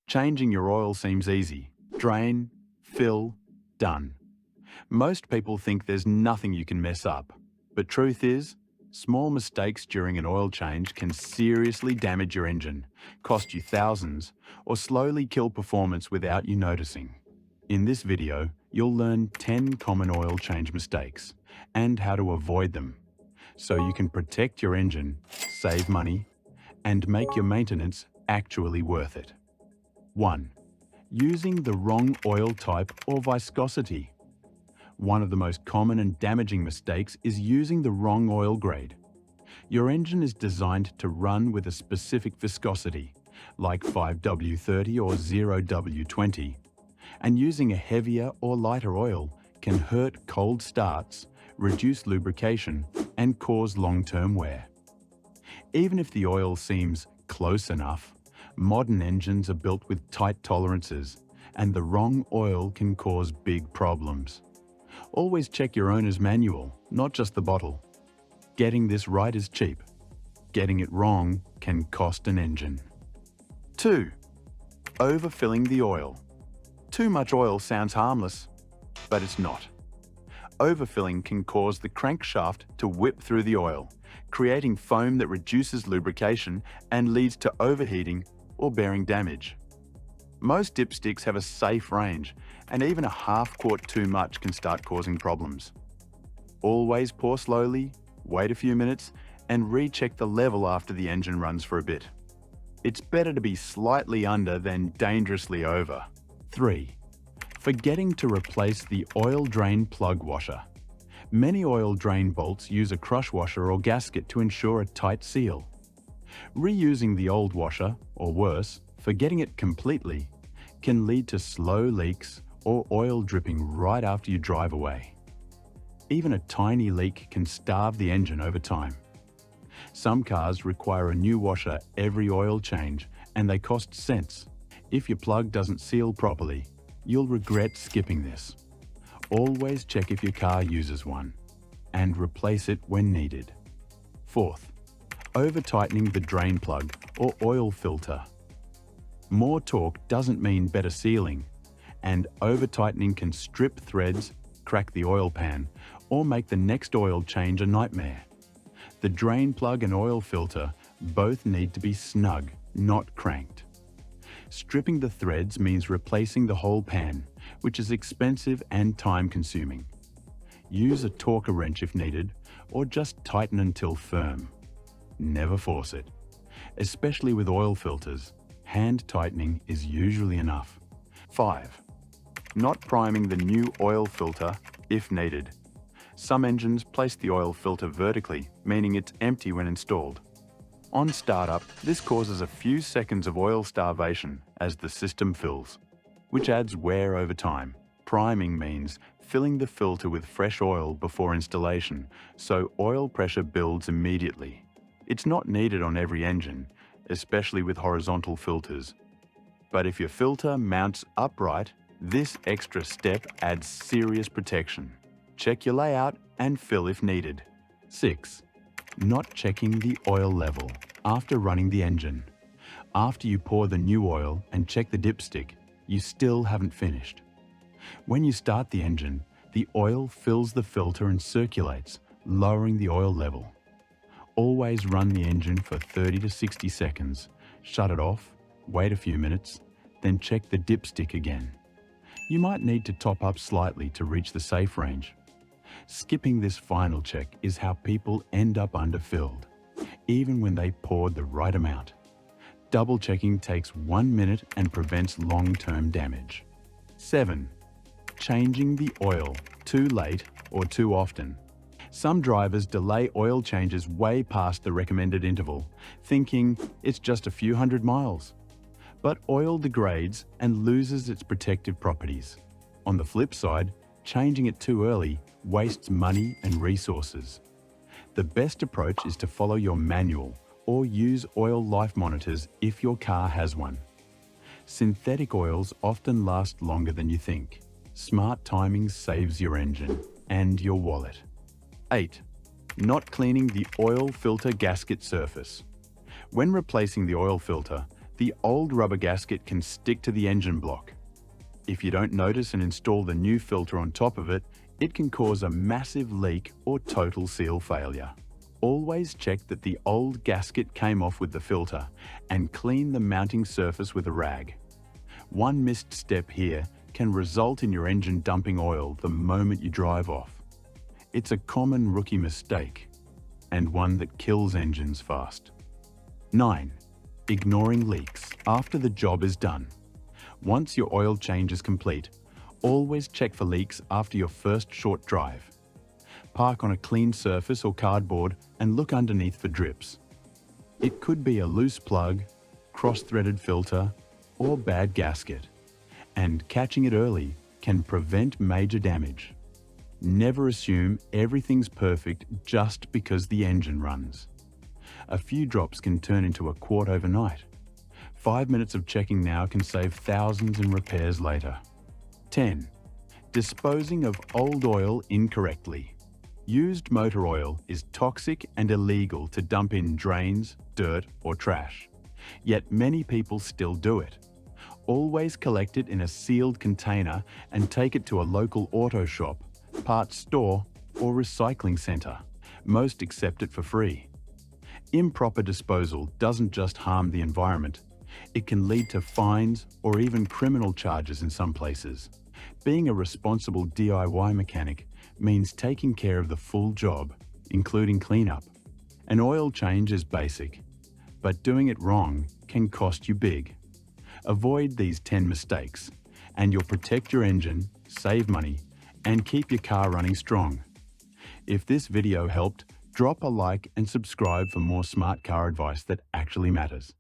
Changing your oil seems easy. Drain, fill, done. Most people think there's nothing you can mess up. But truth is, small mistakes during an oil change can seriously damage your engine, cost you thousands, or slowly kill performance without you noticing. In this video, you'll learn 10 common oil change mistakes and how to avoid them, so you can protect your engine, save money, and make your maintenance actually worth it. 1. Using the wrong oil type or viscosity. One of the most common and damaging mistakes is using the wrong oil grade. Your engine is designed to run with a specific viscosity, like 5W30 or 0W20, and using a heavier or lighter oil can hurt cold starts, reduce lubrication, and cause long-term wear. Even if the oil seems close enough, modern engines are built with tight tolerances, and the wrong oil can cause big problems. Always check your owner's manual, not just the bottle. Getting this right is cheap. Getting it wrong can cost an engine. 2. Overfilling the oil. Too much oil sounds harmless, but it's not. Overfilling can cause the crankshaft to whip through the oil, creating foam that reduces lubrication and leads to overheating or bearing damage. Most dipsticks have a safe range, and even a half quart too much can start causing problems. Always pour slowly, wait a few minutes, and recheck the level after the engine runs for a bit. It's better to be slightly under than dangerously over. 3. Forgetting to replace the oil drain plug washer. Many oil drain bolts use a crush washer or gasket to ensure a tight seal. Reusing the old washer, or worse, forgetting it completely, can lead to slow leaks or oil dripping right after you drive away. Even a tiny leak can starve the engine over time. Some cars require a new washer every oil change, and they cost cents. If your plug doesn't seal properly, you'll regret skipping this. Always check if your car uses one, and replace it when needed. 4th, over-tightening the drain plug or oil filter. More torque doesn't mean better sealing, and over-tightening can strip threads, crack the oil pan, or make the next oil change a nightmare. The drain plug and oil filter both need to be snug, not cranked. Stripping the threads means replacing the whole pan, which is expensive and time-consuming. Use a torque wrench if needed, or just tighten until firm. Never force it. Especially with oil filters, hand tightening is usually enough. 5. Not priming the new oil filter if needed. Some engines place the oil filter vertically, meaning it's empty when installed. On startup, this causes a few seconds of oil starvation as the system fills, which adds wear over time. Priming means filling the filter with fresh oil before installation, so oil pressure builds immediately. It's not needed on every engine, especially with horizontal filters. But if your filter mounts upright, this extra step adds serious protection. Check your layout and fill if needed. 6. Not checking the oil level after running the engine. After you pour the new oil and check the dipstick, you still haven't finished. When you start the engine, the oil fills the filter and circulates, lowering the oil level. Always run the engine for 30 to 60 seconds, shut it off, wait a few minutes, then check the dipstick again. You might need to top up slightly to reach the safe range. Skipping this final check is how people end up underfilled, even when they poured the right amount. Double checking takes 1 minute and prevents long-term damage. 7. Changing the oil too late or too often. Some drivers delay oil changes way past the recommended interval, thinking it's just a few hundred miles. But oil degrades and loses its protective properties. On the flip side, changing it too early wastes money and resources. The best approach is to follow your manual or use oil life monitors if your car has one. Synthetic oils often last longer than you think. Smart timing saves your engine and your wallet. 8. Not cleaning the oil filter gasket surface. When replacing the oil filter, The old rubber gasket can stick to the engine block. If you don't notice and install the new filter on top of it, it can cause a massive leak or total seal failure. Always check that the old gasket came off with the filter and clean the mounting surface with a rag. One missed step here can result in your engine dumping oil the moment you drive off. It's a common rookie mistake and one that kills engines fast. 9. Ignoring leaks after the job is done. Once your oil change is complete, always check for leaks after your first short drive. Park on a clean surface or cardboard and look underneath for drips. It could be a loose plug, cross-threaded filter, or bad gasket, and catching it early can prevent major damage. Never assume everything's perfect just because the engine runs. A few drops can turn into a quart overnight. 5 minutes of checking now can save thousands in repairs later. 10. Disposing of old oil incorrectly. Used motor oil is toxic and illegal to dump in drains, dirt, or trash. Yet many people still do it. Always collect it in a sealed container and take it to a local auto shop, parts store, or recycling centre. Most accept it for free. Improper disposal doesn't just harm the environment. It can lead to fines or even criminal charges in some places. Being a responsible DIY mechanic means taking care of the full job, including cleanup. An oil change is basic, but doing it wrong can cost you big. Avoid these 10 mistakes, and you'll protect your engine, save money, and keep your car running strong. If this video helped, drop a like and subscribe for more smart car advice that actually matters.